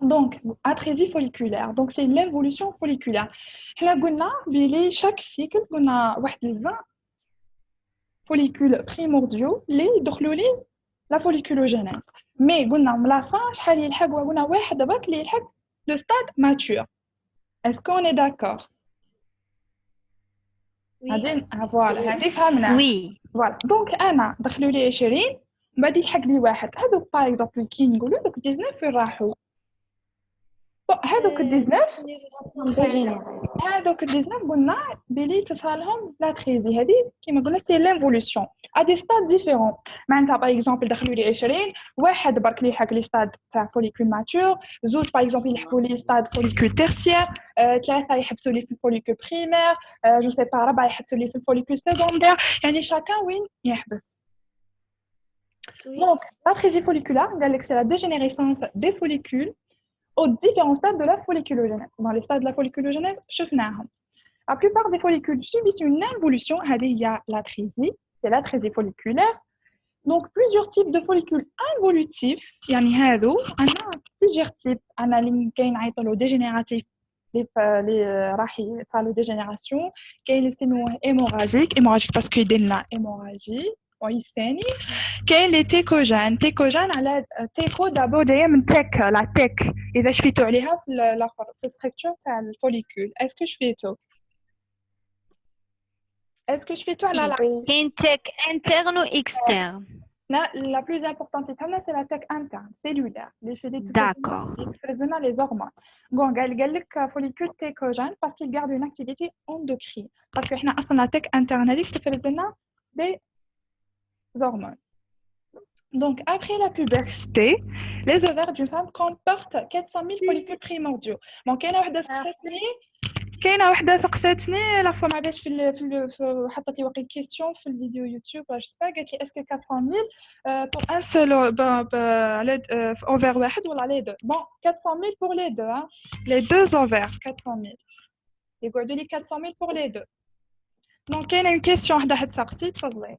Donc, atrésie folliculaire. Donc, c'est l'involution folliculaire. Là, chaque cycle, on a 20 follicules primordiaux, les la folliculogénèse. Mais, on a la fin, le stade mature. Est-ce qu'on est d'accord? Oui. Voilà, هذه فهمنا. Oui. Voilà. Donc, أنا دخلوا لي 20 بعد يلحق لي واحد. هذوك باغ اكزومبل كي نقولوا دوك 19 فين راحوا؟ هذوك 19 هذوك 19 قلنا بلي تصالهم لا تريزي هذه كيما قلنا سي لانفولوسيون ا دي ستاد ديفيرون معناتها باغ اكزومبل دخلوا لي 20 واحد برك لي يلحق لي ستاد تاع فوليكول ماتور زوج باغ اكزومبل يلحقوا لي ستاد فوليكول تيرسيير ثلاثه يحبسوا لي في الفوليكول بريمير جو سي با ربعه يحبسوا لي في الفوليكول سيكوندير يعني شاكان وين يحبس. Donc, l'atrésie folliculaire, c'est la dégénérescence des follicules aux différents stades de la folliculogénèse. Dans les stades de la folliculogénèse, la plupart des follicules subissent une involution. Il y a l'atrésie, c'est l'atrésie folliculaire. Donc, plusieurs types de follicules involutifs. Il y a plusieurs types. On a les dégénératifs, les dégénérations. Il y a hémorragiques parce qu'il y a une hémorragie. كاين لي تيكوجين على تيكو دابور جايه من تيك لا تيك اذا شفيتو عليها في الاخر في الستركتور تاع الفوليكول اسكو شفيتو على لا كاين تيك انترن و اكسترن. لا بلوز امبورطونت تاعنا سي لا تيك انترن سيلولار اللي تفرز لنا لي زورمون قال لك فوليكول تيكوجين باسكو يغارد اون اكتيفيتي اندوكرين باسكو احنا اصلا لا تيك انترن هذيك تفرز لنا دي hormones. Donc, après la puberté, les ovaires d'une femme comportent 400 000 follicules primordiaux. Donc, il y a une سقساتني la fois ما باش في حطيتي وقت question في الفيديو يوتيوب je sais pas قالت لي est-ce que 400 000 pour un seul ovaire واحد ولا les deux. Bon, 400 000 pour les deux, hein. Les deux ovaires 400 000. يقعدوا لي 400 000 pour les deux. Donc, il y a une question واحده حتسقسي تفضلي.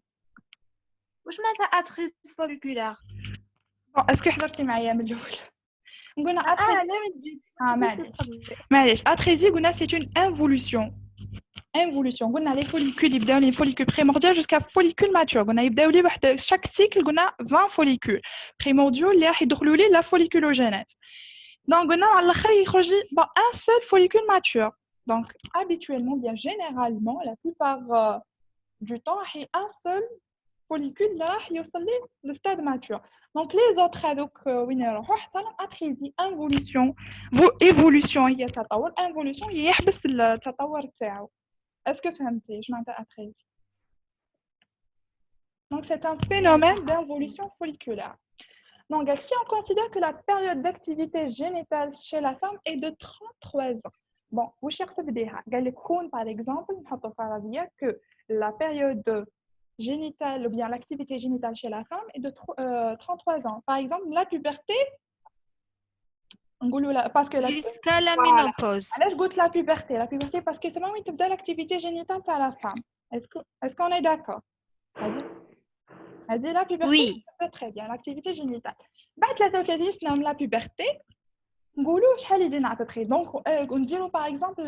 واش معناتها اتريز فوليكولار؟ اسكو حضرتي معايا من الاول؟ قلنا لا معليش اتريزي قلنا سي اون انفولوسيون قلنا لي فوليكول يبداو لي فوليكول بريمورديال جوسكا فوليكول ماتور قلنا يبداو لي واحد شاك سيكل قلنا 20 فوليكول بريمورديال اللي راح يدخلوا لي لا فوليكولوجينيز دونك قلنا على الاخر يخرج لي ان سول فوليكول ماتور دونك habituellement bien généralement la plupart du temps راح un seul follicule là يوصل لي le stade mature. Donc les autres هذوك وين يروحوا حتى لهم اتريزي انفولوسيون ايفولوسيون هي تطور انفولوسيون هي يحبس التطور تاعو. اسكو فهمتي واش معناتها اتريزي؟ Donc c'est un phénomène d'involution folliculaire. Donc si on considère que la période d'activité génitale chez la femme est de 33 ans. Bon, واش يقصد بها؟ قال لك كون par exemple نحطوا فرضيه que la période génitale ou bien l'activité génitale chez la femme est de 33 ans. Par exemple, la puberté, parce que jusqu'à la ménopause. Alors, je goûte la puberté parce que c'est moment où tu fais l'activité génitale à la femme. Est-ce qu'on est d'accord? Elle dit la puberté, oui. c'est très bien, l'activité génitale. بعد 33 سنة من la puberté, نقولوا شحال يجينا à peu près. Donc, on dit par exemple,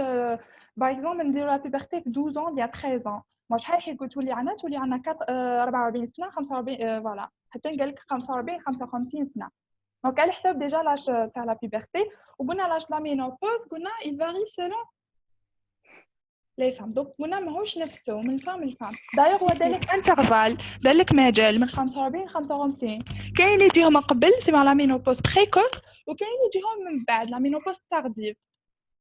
on dit la puberté 12 ans, il y a 13 ans. moi شحال حيكون تولي عندنا 44 سنه 45 فوالا حتى قال لك 45 55 سنه دونك على حساب ديجا لاج تاع لا بيبرتي وقلنا لاج لا مينوبوز قلنا il varie selon les femmes donc قلنا ماهوش نفسه من فام لفام دايوغ هو دالك انترفال دالك مجال من 45 55 كاين اللي يجيهم قبل سيما لا مينوبوز بريكوس وكاين اللي يجيهم من بعد لا مينوبوز تارديف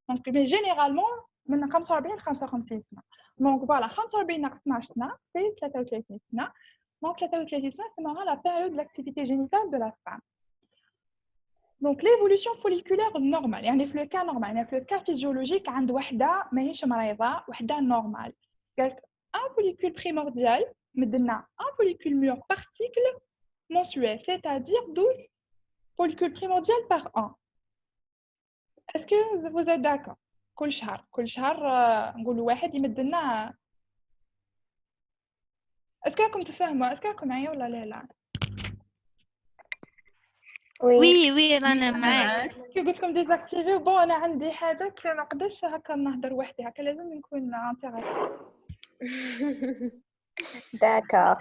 دونك مي جينيرالمون من 45 ل 55 سنه Donc voilà, 45 ناقص 12 سنة, c'est 33 سنة. Donc 33 سنة, c'est la période de l'activité génitale de la femme. Donc l'évolution folliculaire normale, يعني في le cas normal, يعني في le cas physiologique, عند وحدة ماهيش مريضة, وحدة normal. Un follicule primordial, مدنا un follicule mûr par cycle mensuel, c'est-à-dire 12 follicules primordiales par an. Est-ce que vous êtes d'accord? كل شهر نقولوا واحد يمد لنا اسكو راكم تفهموا اسكو راكم معايا ولا لا وي وي رانا معاك. كي قلت لكم ديزاكتيفي بون انا عندي هذاك ما نقدرش هكا نهضر وحدي هكا لازم نكون انتيراسي داكور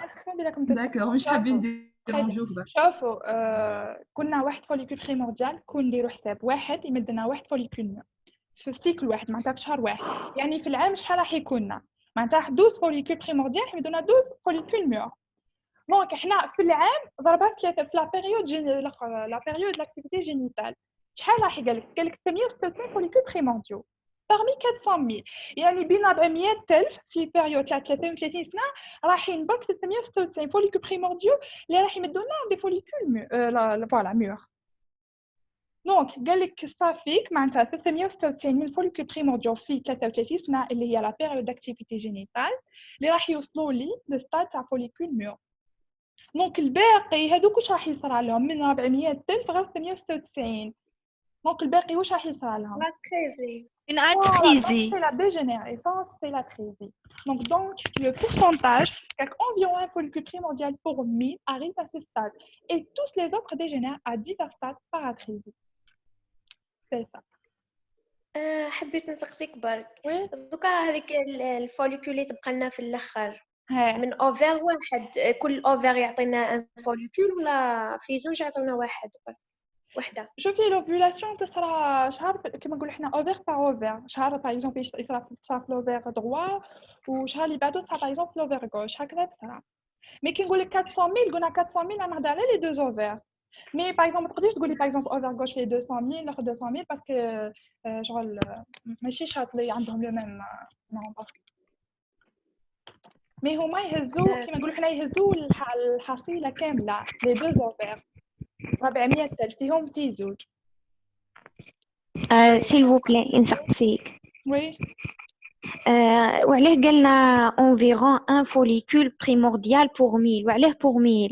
داكور مش حابين نديرونجوك باش شوفوا كنا واحد فوليكول بريمورديال كون نديرو حساب واحد يمدنا واحد فوليكول في سيكل واحد معناتها في شهر واحد يعني في العام شحال راح يكوننا معناتها 12 فوليكول بريمورديال يمدونا 12 فوليكول ميور دونك احنا في العام ضربها في ثلاثه في لا بيريود لا بيريود لاكتيفيتي جينيتال شحال راح قال لك 166 فوليكول بريمورديو parmi 400,000 يعني بين 400,000 في بيريود تاع 33 سنه رايحين برك 396 فوليكول بريمورديو اللي راح يمدونا دي فوليكول فوالا ميور دونك قال لك صافيك معناتها 396 من الفوليكول بريمورديو في 33 سنه اللي هي لا بيريود داكتيفيتي جينيتال اللي راح يوصلوا لي لستاد تاع فوليكول ميور دونك الباقي هذوك واش راح يصرى لهم من 400,000 غير 396 دونك الباقي واش راح يصرى لهم لا كريزي Une atrésie. c'est la dégénérescence, c'est la trésie. Donc, le pourcentage, environ un follicule primordial pour 1000 arrive à ce stade. Et tous les autres dégénèrent à divers stades par atrésie. C'est ça. حبيت نسقسيك برك Oui. دوكا هذيك الفوليكول اللي تبقى لنا في الاخر Ouais. من اوفر واحد كل اوفر يعطينا ان فوليكول ولا في زوج يعطينا واحد وحده شوفي l'ovulation تصرى شهر كما نقولوا احنا اوفر باغ اوفر شهر باغ اكزومبل يصرى في لوفر دروا وشهر اللي بعده تصرى باغ اكزومبل في لوفر غوش هكذا تصرى مي كي نقول لك 400,000 قلنا 400,000 انا نهضر على لي دو اوفر مي باغ اكزومبل تقدريش تقولي باغ اكزومبل اوفر غوش فيه 200,000 الاخر 200,000 باسكو شغل ماشي شرط اللي عندهم لو ميم نومبر مي هما يهزوا كيما نقولوا حنا يهزوا الحصيله كامله لي دو اوفر 400,000 فيهم في زوج s'il vous plaît نسقسيك وي وعليه قالنا environ un follicule primordial pour 1000 وعليه pour 1000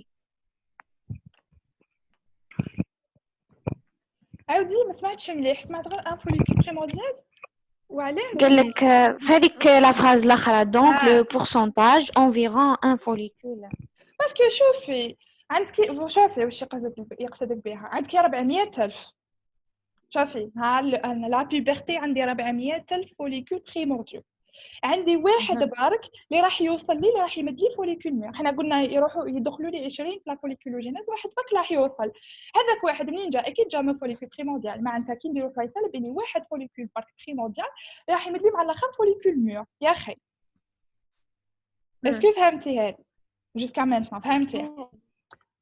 عاودي ما سمعتش مليح سمعت غير ان فوليكول بريمورديال وعليه قال لك في هذيك لا فراز الاخرى دونك لو pourcentage environ un follicule باسكو شوفي عندك شوفي واش يقصدك بها عندك 400,000 شوفي ها لا بيبرتي عندي 400,000 فوليكول بريمورديو عندي واحد برك اللي راح يوصل لي اللي راح يمد لي فوليكول ميور حنا قلنا يروحوا يدخلوا لي 20 في لا فوليكولوجينيز واحد برك راح يوصل هذاك واحد منين جا اكيد جا من فوليكول بريمورديال معناتها كي نديروا فيصل بيني واحد فوليكول برك بريمورديال راح يمد لي مع الاخر فوليكول ميور يا اخي اسكو فهمتي هذه جوسكا مانتنا فهمتي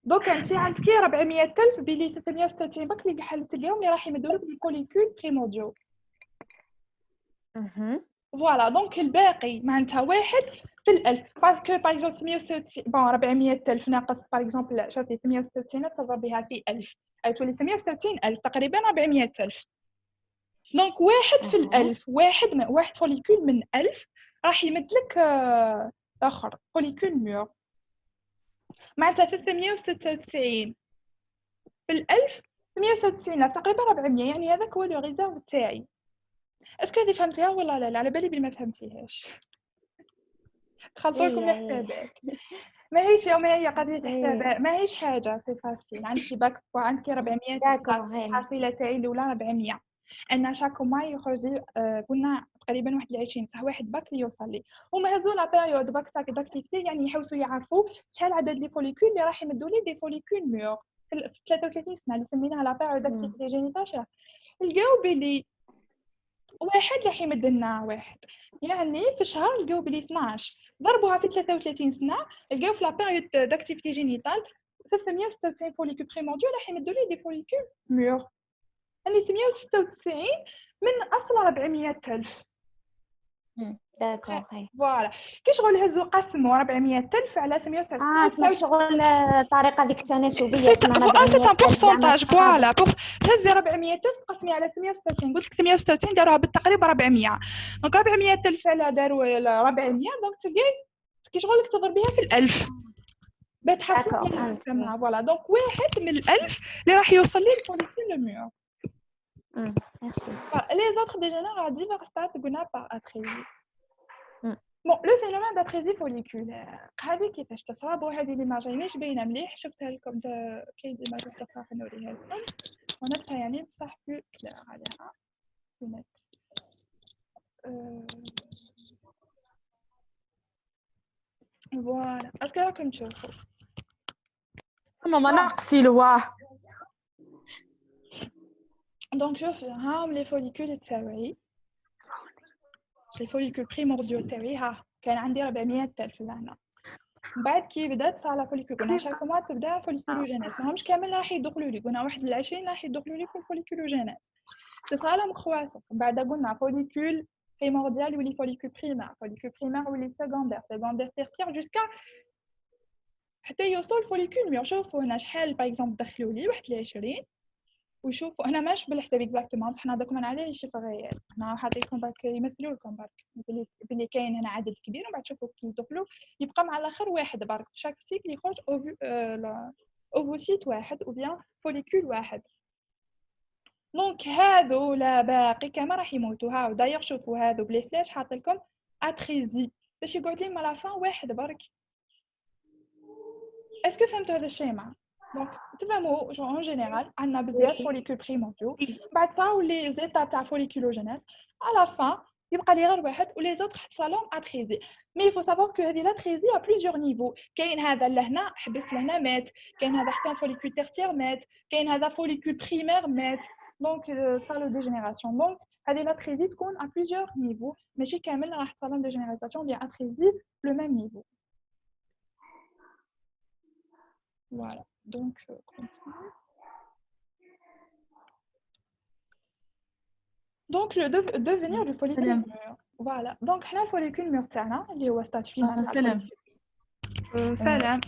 دوك انت عندك 400,000 بلي 366 برك اللي حلت اليوم اللي راح يمدوا لك الفوليكول بريمورديو فوالا دونك الباقي معناتها واحد في الألف باسكو باغ اكزومبل 360 بون 400,000 ناقص باغ اكزومبل شوفي 360 تضرب بها في 1000 تولي 360,000 تقريبا 400,000 دونك واحد في الألف واحد فوليكول من 1000 راح يمد لك اخر فوليكول ميور معناتها 396 في الألف 196 تقريبا 400 يعني هذاك هو لو ريزيرف تاعي اسكو هذه فهمتيها ولا لا على بالي بلي ما فهمتيهاش خلطوا لكم الحسابات ماهيش يوم هي قضيه حسابات ماهيش حاجه سي فاسيل عندك باك عندك 400 الحصيله تاعي الاولى 400 انا شاكو ماي يخرج لي قلنا تقريبا 21 صح واحد باك اللي يوصل لي هما هزوا لا بيريود باك تاع داكتيفيتي يعني يحوسوا يعرفوا شحال عدد لي فوليكول اللي راح يمدوا لي دي فوليكول ميور في 33 سنه اللي سميناها لا بيريود داكتيفيتي جينيتال لقاو بلي واحد راح يمد لنا واحد يعني في شهر لقاو بلي 12 ضربوها في 33 سنه لقاو في لا بيريود داكتيفيتي جينيتال 396 فوليكول بريمورديو راح يمدوا لي دي فوليكول ميور يعني 396 من اصل 400,000 داكوغ فوالا كي شغل هزوا قسموا 400,000 على 396 سمعت شغل الطريقه ديك التناسبيه سي ان بورسونتاج فوالا هزي 400,000 قسمي على 396 قلت لك 396 داروها بالتقريب 400 دونك 400,000 على داروا 400 دونك تلقاي كي شغل تضربيها في الألف بتحسبي تمام فوالا دونك واحد من الألف اللي راح يوصل لي الفوليكول ميور ميرسي les autres dégénèrent à divers stades قلنا par atrésie Bon, le phénomène d'atrésie folliculaire. هذه كيفاش تصرى بو هذه اللي ما جاينيش باينه مليح شفتها لكم كاين ديما تلقى نوريها لكم ونفسها يعني بصح بلو كلير عليها بنت فوالا اسكو راكم تشوفوا ماما ناقصي الواه. دونك شوف هاهم لي فوليكول تاعي لي فوليكول بريمورديو تاعي ها كان عندي 400,000 لهنا من بعد كي بدات صار لا فوليكول قلنا شاك ما تبدا فوليكولوجينيز ماهمش كامل راح يدخلوا لي قلنا واحد 20 راح يدخلوا لي في الفوليكولوجينيز تصرى لهم كرواسون من بعد قلنا فوليكول بريمورديال يولي فوليكول بريمير يولي سكوندير تيرسيير جوسكا حتى يوصل فوليكول ميور شوفوا هنا شحال باغ اكزومبل دخلوا لي واحد 20 وشوفوا هنا ماش بالحساب اكزاكتومون بصح حنا دوك عليه الشيفر ريال حنا حاطينكم برك يمثلوا لكم برك بلي كاين هنا عدد كبير ومن بعد شوفوا كي يدخلوا يبقى مع الاخر واحد برك شاك سيكل يخرج اوفوسيت واحد او بيان فوليكول واحد دونك هادو لا باقي كما راح يموتوا هاو دايوغ شوفوا هادو بلي فلاش حاط لكم اتريزي باش يقعد لي مع لافان واحد برك اسكو فهمتوا هذا الشيء دونك تفهموا اون جينيرال عندنا بزاف فوليكول بريمورديو بعد صاروا لي زيتاب تاع فوليكولوجينيز على فان يبقى لي غير واحد ولي زوطر حصلهم اتريزي مي يفو سافوار كو هذه لاتريزي ا بليزيور نيفو كاين هذا لهنا حبس لهنا مات كاين هذا حتى فوليكول تيرسيير مات كاين هذا فوليكول بريمير مات دونك صاروا ديجينيراسيون دونك هذه لاتريزي تكون ا بليزيور نيفو ماشي كامل راح تصلهم ديجينيراسيون ديال اتريزي لو ميم نيفو voilà donc continue. Donc le devenir du follicule mûr. Voilà. Donc là le follicule mûr تاعنا اللي هو stade final. سلام. سلام.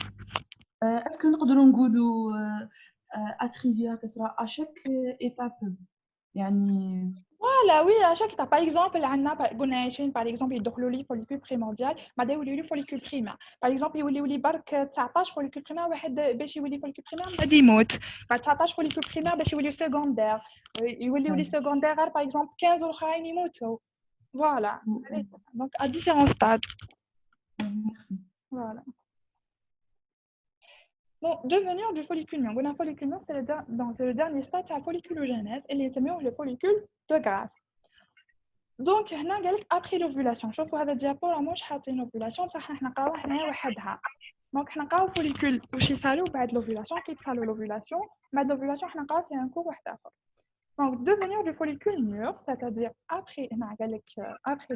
Est-ce que نقدروا نقولوا اتريزيا كسرى اشاك ايتاب يعني Voilà, oui, à chaque étape. Par exemple, قلنا عايشين par exemple يدخلوا لي follicule primordial بعدا يوليو لي follicule primaire. Par exemple يوليو لي برك 19 follicule primaire واحد باش يولي follicule primaire بعد يموت. بعد 19 follicule primaire باش يوليو secondaire. يوليو لي secondaire غير par exemple 15 الاخرين يموتوا. Voilà. Donc à différents stades. Merci. Voilà. Bon, devenir du follicule mûr. Le follicule mûr, c'est le dernier stade de la folliculogénèse et les mieux le follicule de Graaff. Donc, après l'ovulation, je vous avais dit pour la mouche, l'ovulation, ça donc, on a un follicule qui s'allume après l'ovulation, qui s'allume l'ovulation. Mais l'ovulation, on a un cours. Donc, devenir du follicule mûr, c'est-à-dire après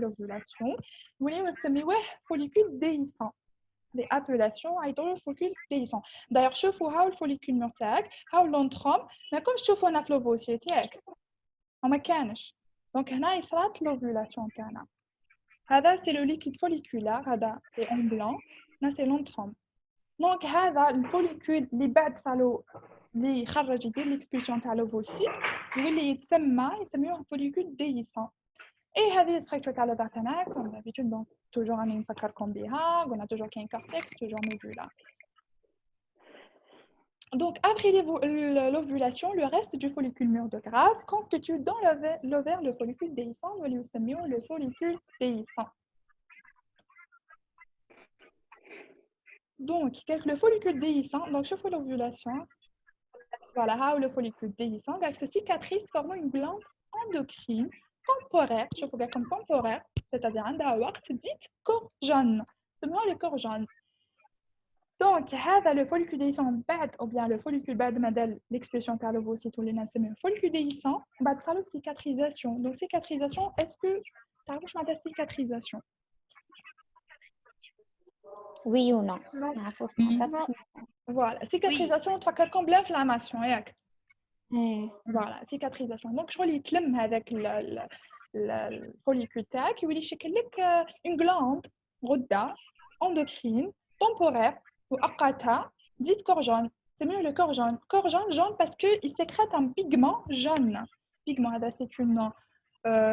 l'ovulation, vous voyez, c'est le follicule déhiscent. Les appellations à le follicule déhiscent. D'ailleurs, je vous vois le follicule mûr, l'entrome, mais comme je vous vois l'ovocyte, on ne canche. Donc, là, il sera l'ovulation. C'est le liquide folliculaire, c'est en blanc, là, c'est l'entrome. Donc, le follicule, les bêtes, les kharajidés, l'expulsion de l'ovocyte, il s'appelle un follicule déhiscent. Et هذه structure تاع l'ovaire comme d'habitude donc toujours راني نفكركم بها قلنا toujours كاين cortex toujours médula. Donc après l'ovulation le reste du follicule mûr de Graaff constitue dans l'ovaire le follicule déhiscent ou le follicule déhiscent. Donc le follicule déhiscent donc je fais l'ovulation voilà le follicule déhiscent avec ce cicatrice formant une glande endocrine temporaire, je vous comme temporaire, c'est-à-dire un waqt dit corps jaune. C'est le corps jaune. Donc, le follicule déhiscent ou bien le follicule modèle l'expression par l'ovocyte ou le follicule déhiscent, ça la cicatrisation. Donc, cicatrisation, est-ce que tu as la cicatrisation? Oui ou non? Voilà, cicatrisation, tu as comme l'inflammation. Voilà, cicatrisation. Donc, je vais les avec le follicule TAC, il y une glande rhoda, endocrine, temporaire ou akata, dite corps jaune. C'est mieux le corps jaune. Corps jaune parce qu'il sécrète un pigment jaune. Pigment, c'est une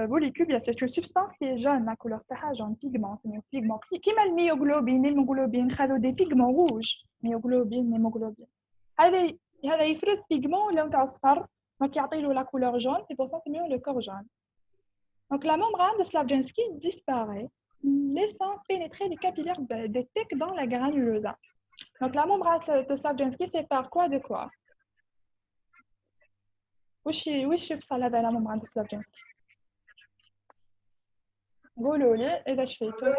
molécule, c'est une substance qui est jaune, la couleur jaune, pigment, c'est mieux pigment. Qui met le myoglobine, l'hémoglobine, des pigments rouges, myoglobine, hémoglobine. Allez. هذا يفرز pigment لون تاع الصفر donc يعطيله la couleur jaune c'est pour ça c'est mieux le corps jaune donc la membrane de Slavjanski disparaît laissant pénétrer les capillaires des tecs dans la granulosa. Donc la membrane de Slavensky sépare quoi de quoi? وش يفصل هذا la membrane de Slavensky؟ قولوا لي إذا شفيتوا.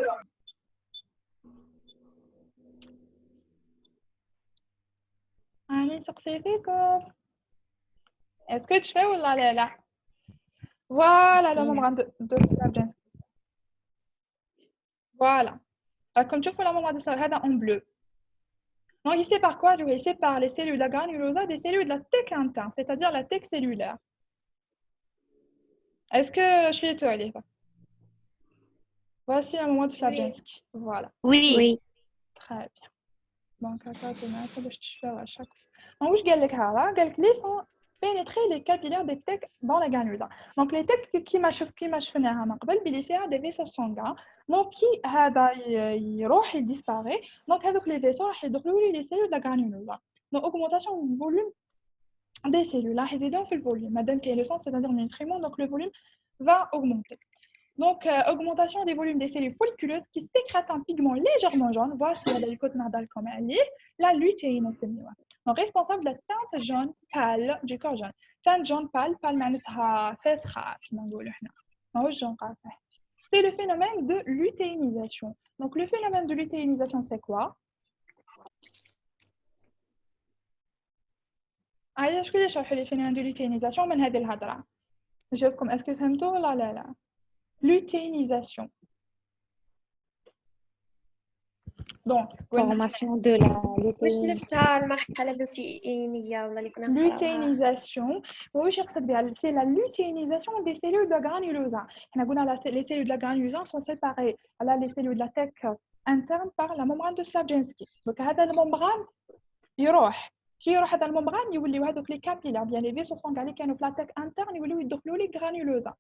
أنا نسقسي فيكم. Est-ce que tu fais ou là? Voilà la membrane de Slavensky. Voilà. Comme tu vois la membrane de Slavensky en bleu. Donc il sépare quoi? Il sépare les cellules de la granulosa des cellules de la thèque interne, c'est-à-dire la thèque cellulaire. Est-ce que je suis étoilée? Voici la membrane de Slavensky. Voilà. Oui. Très bien. Donc, à chaque fois. Donc, je vais laissant pénétrer les capillaires des tecs dans la granulosa. Donc, les tecs qui bénéficient des vaisseaux sanguins. Donc, qui il disparaît. Donc, avec les vaisseaux, il y les cellules de la granulosa. Donc, augmentation du volume des cellules. Là, ils aident le volume. Madame qui est le sang, c'est-à-dire le nutriment, donc le volume va augmenter. Donc, augmentation des volumes des cellules folliculeuses qui sécrètent un pigment légèrement jaune. Voici la côte nardale comme elle est, la lutéine. Donc, responsable de la teinte jaune pâle du corps jaune. Teinte jaune pâle, معناتها فاسخة كما نقولوا احنا. ماهوش jaune قاصح. C'est le phénomène de lutéinisation. Donc, le phénomène de lutéinisation, c'est quoi? علاش كل يشرحوا لي phénomène de lutéinisation من هذه الهضرة؟ نشوفكم اسكو فهمتوا ولا لا؟ Lutéinisation. Donc, Formation de la واش lutéine. نفسها المرحله اللوتينيه ولا اللي كنا نقراوها؟ lutéinisation. C'est la lutéinisation des cellules de la granulosa. Les cellules de la granulosa sont séparées. Là, les cellules de la thèque interne par la membrane de Slavensky. Donc, هذا الممبران يروح. كي يروح هذا الممبران يوليو هذوك لي كابيلار بيان لي فيسو سونغ اللي كانوا في لا تيك انترن يوليو يدخلوا لي granulosa.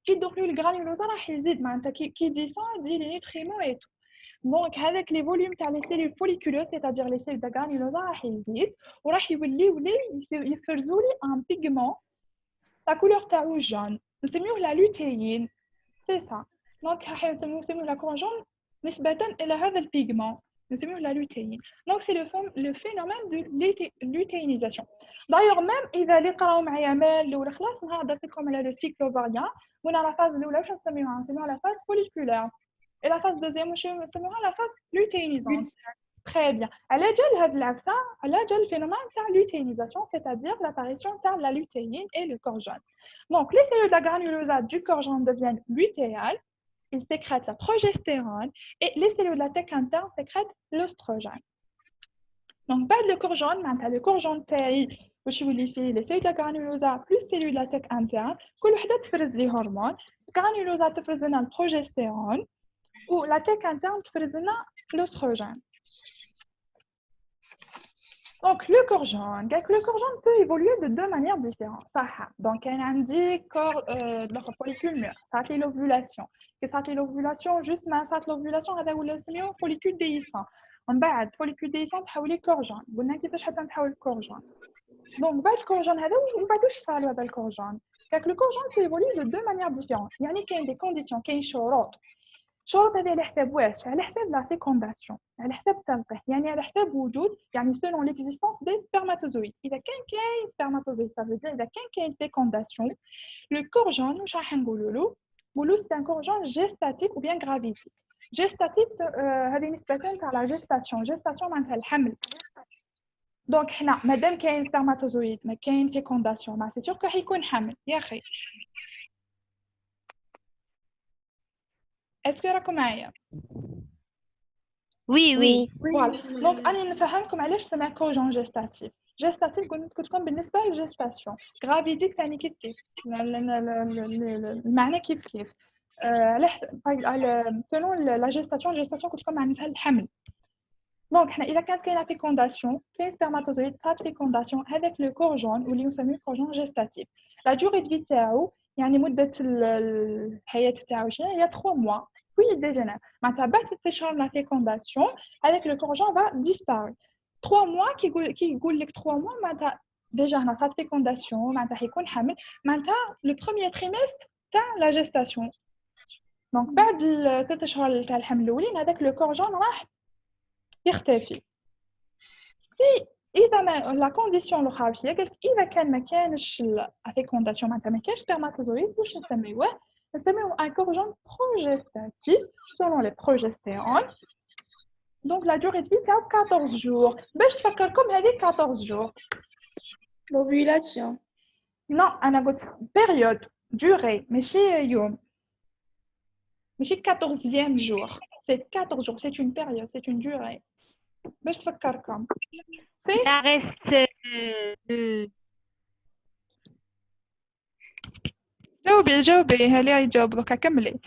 كي يدخلوا لي granulosa راح يزيد معناتها كي ديسون يزيد لي نوتريمون اي تو. دونك هذاك لي فوليوم تاع لي سيلول فوليكولوز سيتادير لي سيلول دا granulosa راح يزيد وراح يوليو يفرزوا لي ان بيغمون لا كولور تاعو جون نسميوه لا لوتيين سي سا. دونك راح نسميوه لا كولور جون نسبة إلى هذا البيغمون نسميوه لا لوتيين. دونك سي لو فينومين دو لوتيينيزاسيون. دايوغ ميم إذا اللي قراو معايا مال الأولى خلاص نهار درت لكم على لو سيكل اوفاريان ولا لا فاز الأولى واش نسميوها؟ نسميوها لا فاز فوليكولار. Et la phase deuxième, c'est la phase lutéinisante. Très bien. Elle a déjà le phénomène de lutéinisation, c'est-à-dire l'apparition de la lutéine et le corps jaune. Donc, les cellules de la granulosa du corps jaune deviennent lutéales, ils sécrètent la progestérone et les cellules de la thèque interne sécrètent l'œstrogène. Donc, le corps jaune, le corps jaune les cellules de la granulosa plus les cellules de la thèque interne, كل وحدة تفرز لي هرمون. granulosa تفرز لنا البروجستيرون ou la thèque interne تفرز لنا l'œstrogène. Donc le corps jaune peut évoluer de deux manières différentes. Donc il y a un corps de follicule mûr, ça c'est l'ovulation. Et ça c'est l'ovulation juste ما فات l'ovulation هذا ولا نسميوه follicule déhiscent. ومن بعد follicule déhiscent تحولي كور جون. قلنا كيفاش حتى نتحول كور جون. Donc بعد الكور جون هذا ومن بعد واش صار هذا الكور جون؟ Le corps jaune peut évoluer de deux manières différentes. يعني كاين des conditions كاين شروط. شروط هذه على حساب واش؟ على حساب لا فيكونداسيون، على حساب التلقيح، يعني على حساب وجود يعني selon l'existence des spermatozoïdes. إذا كاين spermatozoïdes ça veut dire إذا كاين fécondation. Le corps jaune واش راح نقولوا له؟ نقولوا c'est un corps jaune gestatif ou bien gravidique. Gestatif هذه نسبة تاع la gestation معناتها الحمل. دونك حنا مادام كاين spermatozoïde ما كاين fécondation ما c'est sûr que حيكون حمل يا أخي. Est-ce que راكم معايا؟ Oui. Voilà. Donc أنا نفهمكم علاش سماه كور جون جيستاتيف. جيستاتيف قلت لكم بالنسبة للجيستاسيون. غرافيديك ثاني كيف المعنى كيف. selon la gestation قلت لكم معناتها الحمل. دونك حنا إذا كانت كاينة فيكونداسيون كاين سبرماتوزويد صارت فيكونداسيون هذاك لو كور جون واللي نسميه كور جون جيستاتيف. لا دوري دو في تاعو يعني مدة الحياة تاعو شنو هي 3 mois. Puis il dégénère. معناتها بعد انتشار لا فيكونداسيون هذاك لو كور جون va disparaître. 3 mois كي يقول لك 3 mois معناتها ديجا هنا صارت فيكونداسيون معناتها حيكون حمل معناتها لو بروميير تريمستر تاع لا جيستاسيون. دونك بعد 3 شهور تاع الحمل الاولين هذاك لو كورجون راح يختفي. سي اذا ما لا كونديسيون الاخرى واش هي قالك اذا كان ما كانش الفيكونداسيون معناتها ما كانش سبرماتوزويد واش نسميوه ان كورجون بروجستاتيف selon les progestérone. Donc la durée de vie تاعو 14 jours. باش تفكركم هذه 14 jours. L'ovulation. Non, انا قلت période durée ماشي يوم. ماشي 14e jour. C'est 14 jours, c'est une période, c'est une durée. باش تفكركم. Ça reste جاوبي هالي يجاوب دوكا كملي.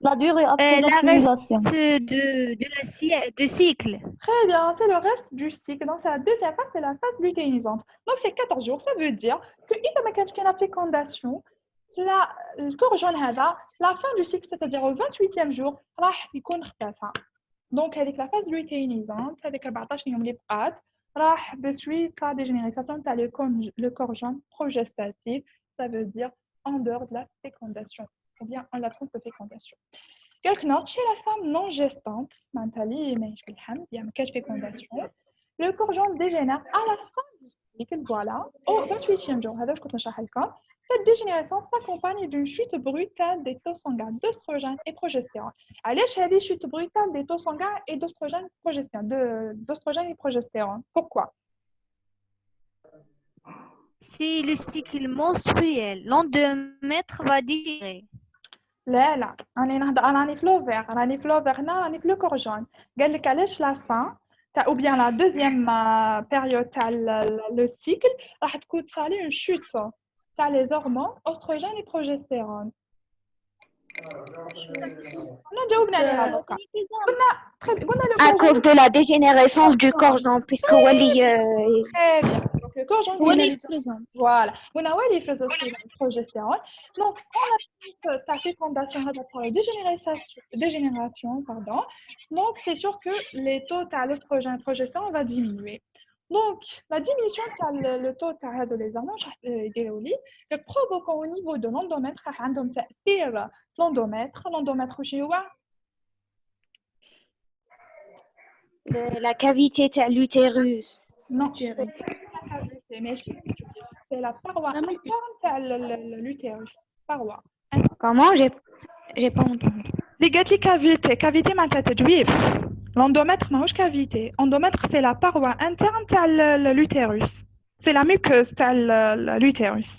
La durée après la l'ovulation. reste de cycle. Très bien, c'est le reste du cycle. Donc, c'est la deuxième phase, c'est la phase lutéinisante. Donc, c'est 14 jours. Ça veut dire que إذا ما كانش كاين fécondation, le corps هذا, la fin du cycle, c'est-à-dire au 28e jour, راح يكون اختفى. Donc, avec la phase lutéinisante, avec 14 يوم اللي بقات, راح بسويت sa dégénéresation تاع le corps jaune progestatif. Ça veut dire en dehors de la fécondation, ou bien en l'absence de fécondation. Quelque note, chez la femme non gestante, il y a une fécondation, le corps jaune dégénère à la fin du cycle, voilà, au 28e jour. Cette dégénérescence s'accompagne d'une chute brutale des taux sanguins d'œstrogène et progestérone. Allez, chez la chute brutale des taux sanguins et d'œstrogène et progestérone. Pourquoi? C'est le cycle menstruel. L'endomètre va digérer. لا راني في لوفير هنا راني في لو كورجون قال لك علاش لا فان تاع او بيان لا دوزيام بيريود تاع لو سيكل راح تكون تصالي اون شوت تاع لي هرمون اوستروجين اي بروجستيرون. انا جاوبنا عليها دوكا قلنا À cause de la dégénérescence du corps jaune, puisque Wally. Très bien. Donc le corps jaune voilà. On a ouais les progestérone. Donc on a ta fécondation la dégénération pardon. Donc c'est sûr que les taux à l'oestrogène et progestérone va diminuer. Donc la diminution le taux de les hormones provoquant au niveau de l'endomètre عندهم تأثير l'endomètre واش هو La cavité de l'utérus. Non, c'est pas la cavité, mais c'est la paroi interne de l'utérus. Paroi. Comment? J'ai pas entendu. Les gars, les cavités. Cavité, ma tête de juif. L'endomètre, non, cavité. Endomètre, c'est la paroi interne de l'utérus. C'est la muqueuse de l'utérus.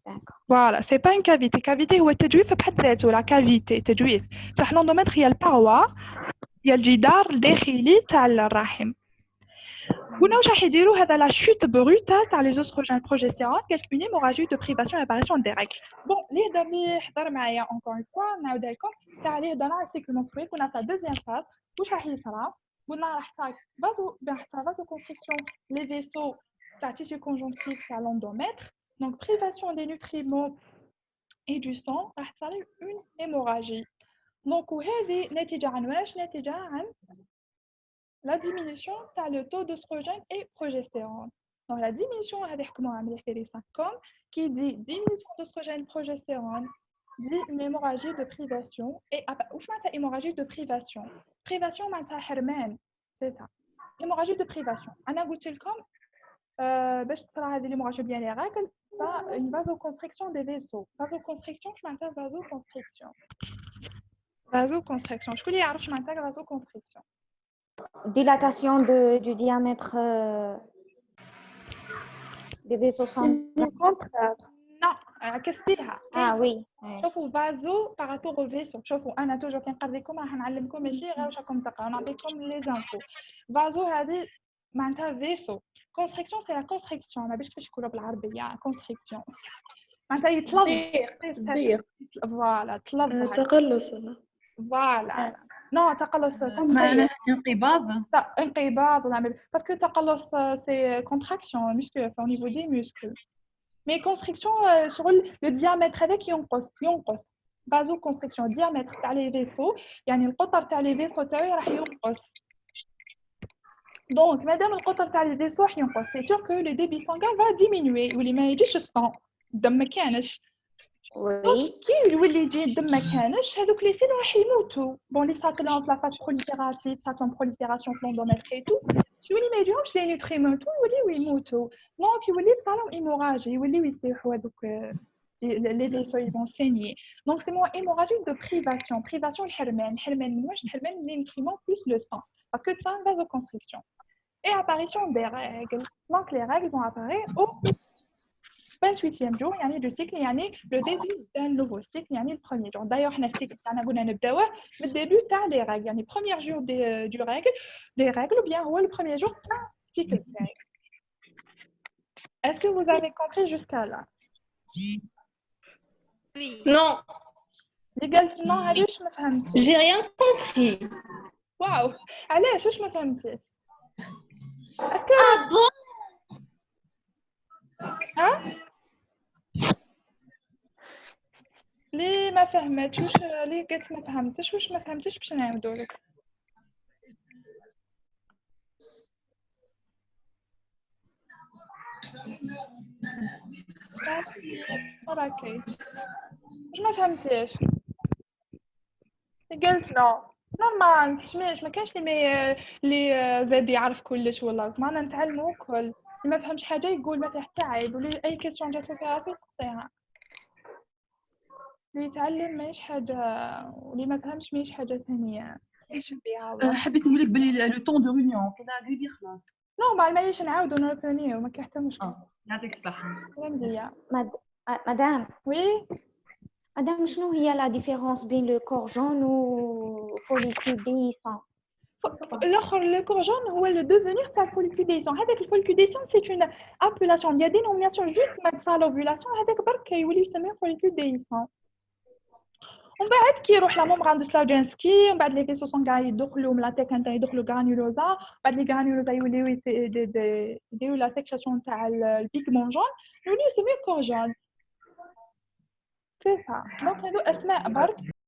D'accord. Voilà, c'est pas une cavité. Cavité, ou التجويف بحد ذاته la cavité تجويف. صح l'endomètre, il y a le paroi, il y a le جدار الداخلي تاع الرحم. قلنا واش راح يديروا هذا لا شوت بروتال تاع لي زوستروجين بروجستيرون كالك اون هيموراجي دو بريفاسيون اي اباريسيون دي ريغل. بون لي هضر لي حضر معايا اونكور اون فوا نعاودها لكم تاع لي هضرنا على السيكل منسترويل كنا في لا دوزيام فاز واش راح يصرى قلنا راح تاع فازو كونستريكسيون لي فيسو تاع تيسيو كونجونكتيف تاع l'endomètre donc privation des nutriments et du sang راح تصير اون هيموراجي دونك وهذه ناتجه عن واش ناتجه عن la diminution t'as le taux d'œstrogène et progestérone. Donc la diminution avec comment on fait les symptômes qui dit diminution d'œstrogène progestérone dit une hémorragie de privation et où je m'attends hémorragie de privation. Privation m'attend hermène, c'est ça. Hémorragie de privation. Ana قلتلكم باش تصرى هذه l'hémorragie bien les règles, ça une vasoconstriction des vaisseaux. Vasoconstriction je m'attends vasoconstriction. Vasoconstriction. Je connais يعرف je m'attends vasoconstriction. Dilatation du diamètre des vaisseaux sanguins. Non, كسيها. Ah oui. شوفوا فازو par rapport au vaisseau. شوفوا أنا توجور كي نقرا لكم راح نعلمكم ماشي غير واش راكم تقراو نعطيكم لي زانفو. فازو هذه معناتها فيسو. كونستريكسيون سي لا كونستريكسيون ما باش كيفاش يقولوا بالعربية كونستريكسيون. معناتها يطلب. تضيق. فوالا طلب. تقلص. فوالا. نو تقلص معناه انقباض انقباض نعمل باسكو تقلص سي كونتراكسيون musculaire au niveau des muscles mais constriction شغل le diamètre هذاك ينقص vasoconstriction diamètre تاع لي فيسو يعني القطر تاع لي فيسو تاعي راح ينقص دونك مادام القطر تاع لي فيسو راح ينقص سي سور كو لو ديبي سانغان va diminuer واللي ما يجيش الصون الدم ما كانش وي كي يولي يجي الدم ما كانش هذوك لي سيل راح يموتوا بون لي صات لهم في لافاز بروليفيراتيف صات لهم بروليفيراسيون في لوندوميتريتو يولي ما يجيهمش لي نوتريمون يوليو يموتوا دونك يولي تصالهم ايموراجي يوليو يسيحوا هذوك les vaisseaux ils vont saigner donc c'est moins hémorragique de privation الحرمان من واش الحرمان les nutriments plus le sang parce que c'est une vasoconstriction et apparition des règles donc les règles vont apparaître au 28e jour يعني du cycle يعني le début d'un nouveau cycle يعني le premier jour d'ailleurs احنا الcycle تاعنا قلنا نبداوه من début تاع les règles يعني premier jour du règle des règles ou bien هو le premier jour تاع cycle تاعك est-ce que vous avez compris jusqu'à là Oui. Non, اللي قالت نو هذه واش ما فهمتش j'ai rien compris. واو علاش واش ما فهمتيش اسكو Ah bon? ها لي ما فهمتش واش لي قلت ما فهمتش واش ما فهمتش باش نعاودو لك اوكي واش ما فهمتيش قلت نو نورمال متحشميش ما كانش لي زاد يعرف كلش والله زعما نتعلموا كل اللي ما فهمش حاجه يقول ما فيه حتى عيب ولا اي كيسيون جاتو فيها راسو يسقسيها اللي يتعلم ماهيش حاجه واللي ما فهمش ماهيش حاجه ثانيه ايش بيها والله حبيت نقول لك بلي لو طون دو ريونيون كذا قريب يخلص. نورمال ماهيش نعاودو نربونيو ما كاين حتى مشكل يعطيك الصحة. مزيان مدام وي مدام شنو هي la différence بين le corps jaune و follicule déhiscent الاخر le corps jaune هو le devenir تاع الفوليكوديسيون هذاك الفوليكوديسيون سي اون ابيلاسيون il y a dénomination juste ما تصال اوفولاسيون هذاك برك يولي يسميه فوليكوديسيون ومن بعد كي يروح لامومبر عند سلاجينسكي ومن بعد لي فيسو سونغا يدخلوا من لا تيكانتا يدخلوا غرانيولوزا بعد لي غرانيولوزا يوليو يديروا لا سيكريسيون تاع البيغمون جون يوليو يسميه كور جون سي سا دونك هادو اسماء برك